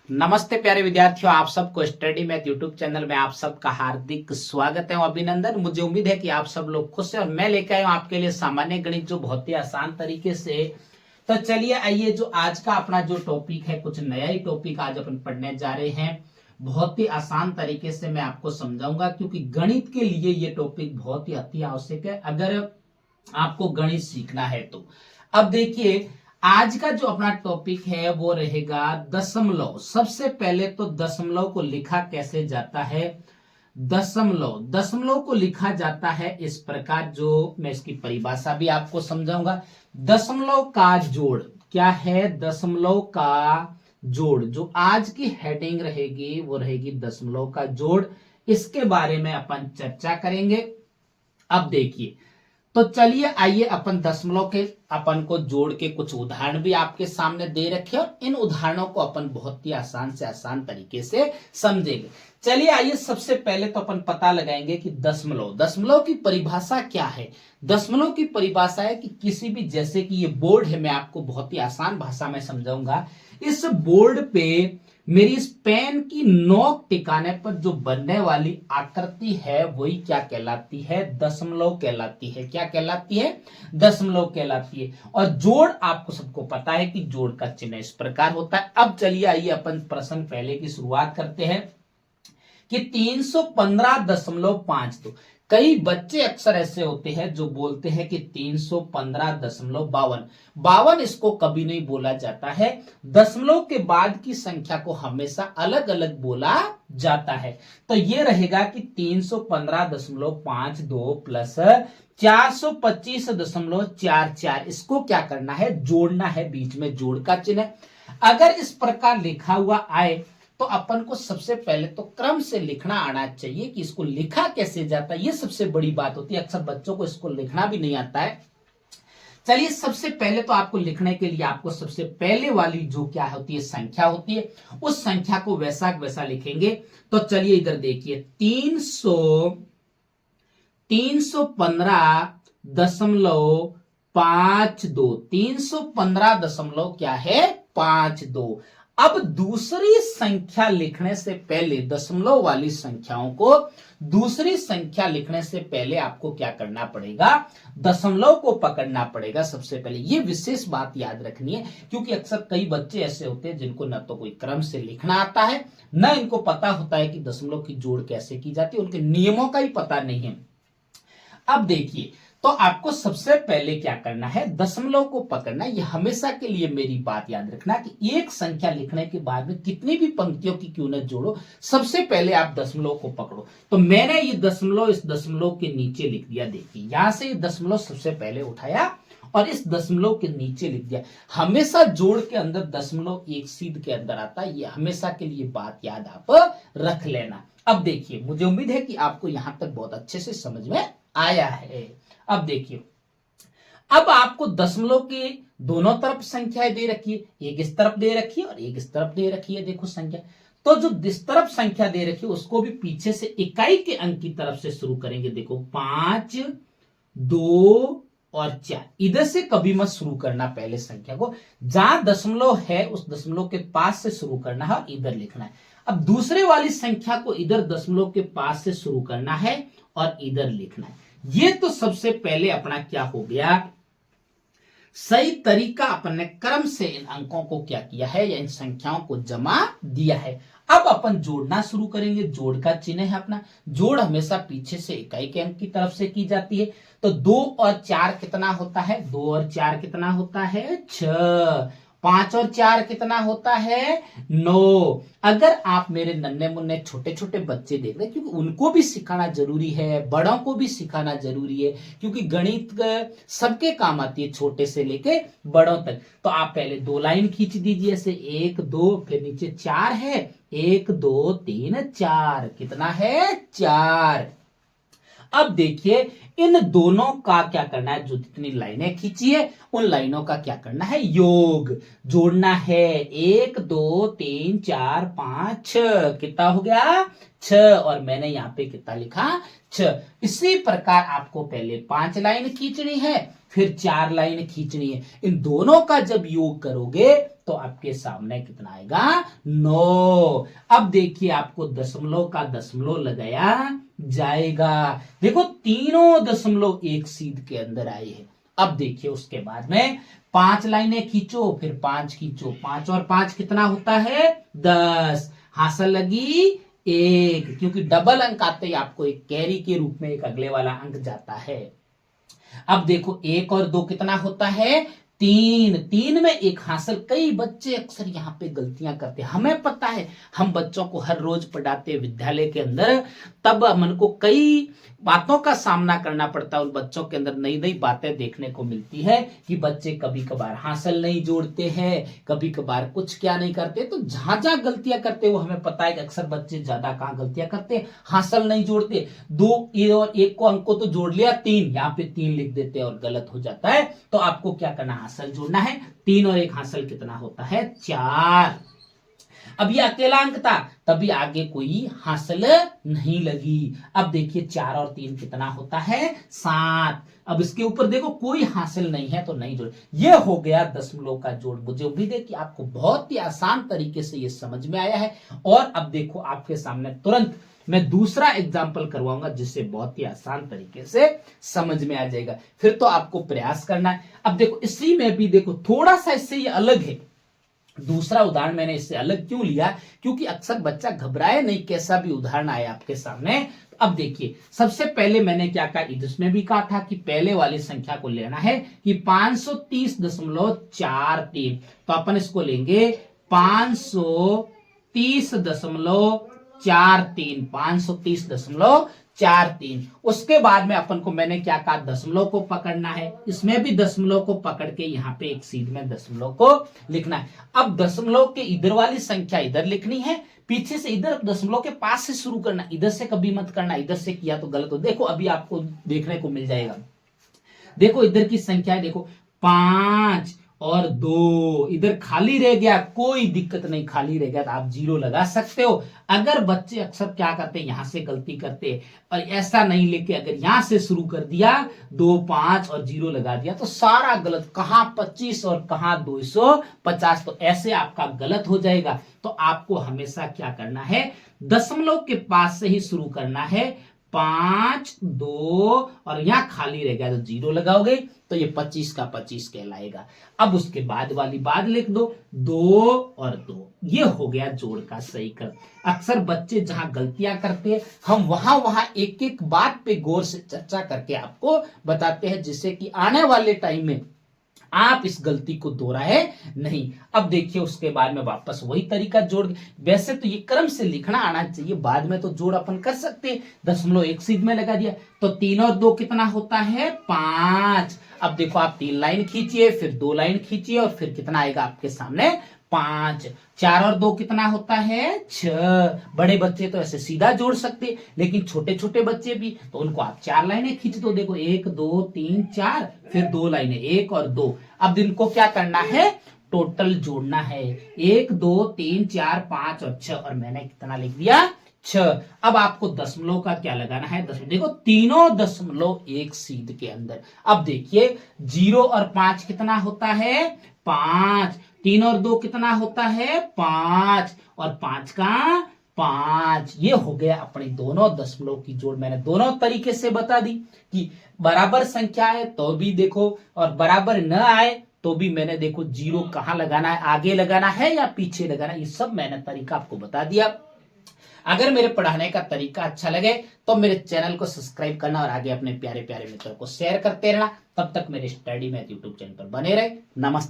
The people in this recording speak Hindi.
नमस्ते प्यारे विद्यार्थियों, आप सबको स्टडी मैथ यूट्यूब चैनल में आप सबका हार्दिक स्वागत है और अभिनंदन। मुझे उम्मीद है कि आप सब लोग खुश हैं और मैं लेकर आया हूं आपके लिए सामान्य गणित जो बहुत ही आसान तरीके से। तो चलिए आइए, जो आज का अपना जो टॉपिक है, कुछ नया ही टॉपिक आज अपन पढ़ने जा रहे हैं। बहुत ही आसान तरीके से मैं आपको समझाऊंगा, क्योंकि गणित के लिए ये टॉपिक बहुत ही अति आवश्यक है अगर आपको गणित सीखना है तो। अब देखिए, आज का जो अपना टॉपिक है वो रहेगा दशमलव। सबसे पहले तो दशमलव को लिखा कैसे जाता है। दशमलव दशमलव को लिखा जाता है इस प्रकार, जो मैं इसकी परिभाषा भी आपको समझाऊंगा। दशमलव का जोड़ क्या है? दशमलव का जोड़, जो आज की हेडिंग रहेगी वो रहेगी दशमलव का जोड़। इसके बारे में अपन चर्चा करेंगे। अब देखिए, तो चलिए आइए, अपन दशमलव के अपन को जोड़ के कुछ उदाहरण भी आपके सामने दे रखे और इन उदाहरणों को अपन बहुत ही आसान से आसान तरीके से समझेंगे। चलिए आइए, सबसे पहले तो अपन पता लगाएंगे कि दशमलव दशमलव की परिभाषा क्या है। दशमलव की परिभाषा है कि किसी भी, जैसे कि ये बोर्ड है, मैं आपको बहुत ही आसान भाषा में समझाऊंगा। इस बोर्ड पे मेरी इस पेन की नोक टिकाने पर जो बनने वाली आकृति है वही क्या कहलाती है? दशमलव कहलाती है। क्या कहलाती है? दशमलव कहलाती है। और जोड़ आपको सबको पता है कि जोड़ का चिन्ह इस प्रकार होता है। अब चलिए आइए, अपन प्रश्न पहले की शुरुआत करते हैं कि 315.52। कई बच्चे अक्सर ऐसे होते हैं जो बोलते हैं कि 315.52। 52 इसको कभी नहीं बोला जाता है। दशमलव के बाद की संख्या को हमेशा अलग अलग बोला जाता है। तो ये रहेगा कि 315.52 प्लस 425.44। इसको क्या करना है? जोड़ना है, बीच में जोड़ का चिन्ह। अगर इस प्रकार लिखा हुआ आए तो अपन को सबसे पहले तो क्रम से लिखना आना चाहिए कि इसको लिखा कैसे जाता है। ये सबसे बड़ी बात होती है। अक्सर बच्चों को इसको लिखना भी नहीं आता है। चलिए, सबसे पहले तो आपको लिखने के लिए आपको सबसे पहले वाली जो क्या होती है, संख्या होती है, उस संख्या को वैसा वैसा लिखेंगे। तो चलिए इधर देखिए, 315.52। 315 क्या है? 52। अब दूसरी संख्या लिखने से पहले, दशमलव वाली संख्याओं को दूसरी संख्या लिखने से पहले आपको क्या करना पड़ेगा? दशमलव को पकड़ना पड़ेगा सबसे पहले। ये विशेष बात याद रखनी है, क्योंकि अक्सर कई बच्चे ऐसे होते हैं जिनको न तो कोई क्रम से लिखना आता है, न इनको पता होता है कि दशमलव की जोड़ कैसे की जाती है, उनके नियमों का ही पता नहीं है। अब देखिए, तो आपको सबसे पहले क्या करना है? दशमलव को पकड़ना। ये हमेशा के लिए मेरी बात याद रखना कि एक संख्या लिखने के बाद में कितनी भी पंक्तियों की क्यों न जोड़ो, सबसे पहले आप दशमलव को पकड़ो। तो मैंने ये दशमलव इस दशमलव के नीचे लिख दिया। देखिए, यहां से ये दशमलव सबसे पहले उठाया और इस दशमलव के नीचे लिख दिया। हमेशा जोड़ के अंदर दशमलव एक सीध के अंदर आता है। ये हमेशा के लिए बात याद आप रख लेना। अब देखिए, मुझे उम्मीद है कि आपको यहां तक बहुत अच्छे से समझ में आया है। अब देखिए, अब आपको दशमलव के दोनों तरफ संख्याएं दे रखी है, एक इस तरफ दे रखी है और एक इस तरफ दे रखी है। देखो संख्या, तो जो इस तरफ संख्या दे रखी है उसको भी पीछे से इकाई के अंक की तरफ से शुरू करेंगे। देखो 5, 2 और 4। इधर से कभी मत शुरू करना पहले संख्या को। जहां दशमलव है उस दशमलव के पास से शुरू करना है और इधर लिखना है। अब दूसरे वाली संख्या को इधर दशमलव के पास से शुरू करना है और इधर लिखना है। ये तो सबसे पहले अपना क्या हो गया, सही तरीका। अपन ने क्रम से इन अंकों को क्या किया है, या इन संख्याओं को जमा दिया है। अब अपन जोड़ना शुरू करेंगे। जोड़ का चिन्ह है अपना। जोड़ हमेशा पीछे से इकाई के अंक की तरफ से की जाती है। तो 2 और 4 कितना होता है? 2 और 4 कितना होता है? 6। 5 और 4 कितना होता है? 9। अगर आप मेरे नन्हे मुन्ने छोटे छोटे बच्चे देख रहे हैं, क्योंकि उनको भी सिखाना जरूरी है, बड़ों को भी सिखाना जरूरी है, क्योंकि गणित सबके काम आती है, छोटे से लेके बड़ों तक। तो आप पहले 2 लाइन खींच दीजिए, ऐसे 1 2, फिर नीचे 4 है, 1 2 3 4। कितना है? 4। अब देखिए, इन दोनों का क्या करना है? जो जितनी लाइनें खींची है उन लाइनों का क्या करना है? योग जोड़ना है। 1 2 3 4 5 6। कितना हो गया? 6। और मैंने यहाँ पे कितना लिखा? 6। इसी प्रकार आपको पहले 5 लाइन खींचनी है, फिर 4 लाइन खींचनी है। इन दोनों का जब योग करोगे तो आपके सामने कितना आएगा 9। अब देखिए आपको दशमलव का दशमलव लगाया जाएगा। देखो तीनों दशमलव एक सीध के अंदर आए हैं। अब देखिए उसके बाद में 5 लाइनें खींचो, फिर 5 खींचो, 5 और 5 कितना होता है 10। हासिल लगी 1, क्योंकि डबल अंक आते ही आपको एक कैरी के रूप में एक अगले वाला अंक जाता है। अब देखो 1 और 2 कितना होता है 3, 3 में 1 हासिल। कई बच्चे अक्सर यहाँ पे गलतियां करते हैं, हमें पता है, हम बच्चों को हर रोज पढ़ाते हैं विद्यालय के अंदर, तब मन को कई बातों का सामना करना पड़ता है। उन बच्चों के अंदर नई नई बातें देखने को मिलती है कि बच्चे कभी कभार हासिल नहीं जोड़ते हैं, कभी कभार कुछ क्या नहीं करते। तो जहां जहां गलतियां करते हैं वो हमें पता है कि अक्सर बच्चे ज्यादा कहां गलतियां करते हैं, हासिल नहीं जोड़ते। 2 और 1 को अंक को तो जोड़ लिया, 3 यहाँ पे 3 लिख देते हैं और गलत हो जाता है। तो आपको क्या करना, हासिल जोड़ना है। 3 और 1 हासिल कितना होता है 4। अब ये अकेला अंक था, तभी आगे कोई हासिल नहीं लगी। अब देखिए 4 और 3 कितना होता है 7। अब इसके ऊपर देखो कोई हासिल नहीं है तो नहीं जोड़। ये हो गया दशमलव का जोड़। मुझे उम्मीद है कि आपको बहुत ही आसान तरीके से ये समझ में आया है। और अब देखो आपके सामने तुरंत मैं दूसरा एग्जाम्पल करवाऊंगा जिससे बहुत ही आसान तरीके से समझ में आ जाएगा। फिर तो आपको प्रयास करना है। अब देखो इसी में भी देखो थोड़ा सा इससे ये अलग है। दूसरा उदाहरण मैंने इससे अलग क्यों लिया, क्योंकि अक्सर बच्चा घबराए नहीं, कैसा भी उदाहरण आए आपके सामने। तो अब देखिए सबसे पहले मैंने क्या कहा, इसमें भी कहा था कि पहले वाली संख्या को लेना है कि 530.43। तो अपन इसको लेंगे 530.43, 530.43। उसके बाद में अपन को मैंने क्या कहा, दशमलव को पकड़ना है। इसमें भी दशमलव को पकड़ के यहाँ पे एक सीध में दशमलव को लिखना है। अब दशमलव के इधर वाली संख्या इधर लिखनी है, पीछे से इधर दशमलव के पास से शुरू करना, इधर से कभी मत करना, इधर से किया तो गलत हो। देखो अभी आपको देखने को मिल जाएगा। देखो इधर की संख्या है, देखो 5 और 2, इधर खाली रह गया, कोई दिक्कत नहीं, खाली रह गया तो आप 0 लगा सकते हो। अगर बच्चे अक्सर क्या करते हैं, यहां से गलती करते हैं और ऐसा नहीं लेके अगर यहां से शुरू कर दिया 2 5 और 0 लगा दिया तो सारा गलत, कहां 25 और कहां 250, तो ऐसे आपका गलत हो जाएगा। तो आपको हमेशा क्या करना है, दशमलव के पास से ही शुरू करना है। 5 2 और यहां खाली रह गया तो 0 लगाओगे तो ये 25 का 25 कहलाएगा। अब उसके बाद वाली बात लिख दो, 2 और 2, ये हो गया जोड़ का सही क्रम। अक्सर बच्चे जहां गलतियां करते हैं हम वहां एक एक बात पे गौर से चर्चा करके आपको बताते हैं, जिससे कि आने वाले टाइम में आप इस गलती को दोहराए नहीं। अब देखिए उसके बाद में वापस वही तरीका जोड़, वैसे तो ये क्रम से लिखना आना चाहिए, बाद में तो जोड़ अपन कर सकते हैं। दशमलव एक सीध में लगा दिया तो 3 और 2 कितना होता है 5। अब देखो आप 3 लाइन खींचिए, फिर 2 लाइन खींचिए और फिर कितना आएगा आपके सामने 5। 4 और 2 कितना होता है 6। बड़े बच्चे तो ऐसे सीधा जोड़ सकते, लेकिन छोटे छोटे बच्चे भी, तो उनको आप 4 लाइनें खींच दो। देखो 1 2 3 4, फिर 2 लाइनें 1 और 2। अब इनको क्या करना है, टोटल जोड़ना है, 1 2 3 4 5 और 6, और मैंने कितना लिख दिया 6। अब आपको दशमलव का क्या लगाना है, दशमलव, देखो तीनों दशमलव एक सीध के अंदर। अब देखिए 0 और 5 कितना होता है 5, 3 और 2 कितना होता है 5 और 5 का 5। ये हो गया अपनी दोनों दशमलव की जोड़। मैंने दोनों तरीके से बता दी कि बराबर संख्या है तो भी देखो, और बराबर न आए तो भी मैंने देखो 0 कहां लगाना है, आगे लगाना है या पीछे लगाना है, ये सब मैंने तरीका आपको बता दिया। अगर मेरे पढ़ाने का तरीका अच्छा लगे तो मेरे चैनल को सब्सक्राइब करना और आगे अपने प्यारे प्यारे मित्रों को शेयर करते रहना। तब तक मेरे स्टडी मैथ यूट्यूब चैनल पर बने रहे। नमस्ते।